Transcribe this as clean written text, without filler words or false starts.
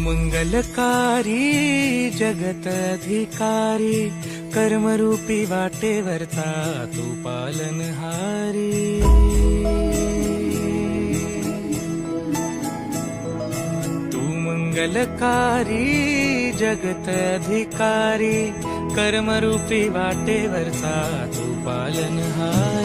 मंगलकारी जगत अधिकारी कर्मरूपी वाटेवरचा तू पालनहारी। तू मंगलकारी जगत अधिकारी कर्मरूपी वाटेवरचा तू पालनहारी।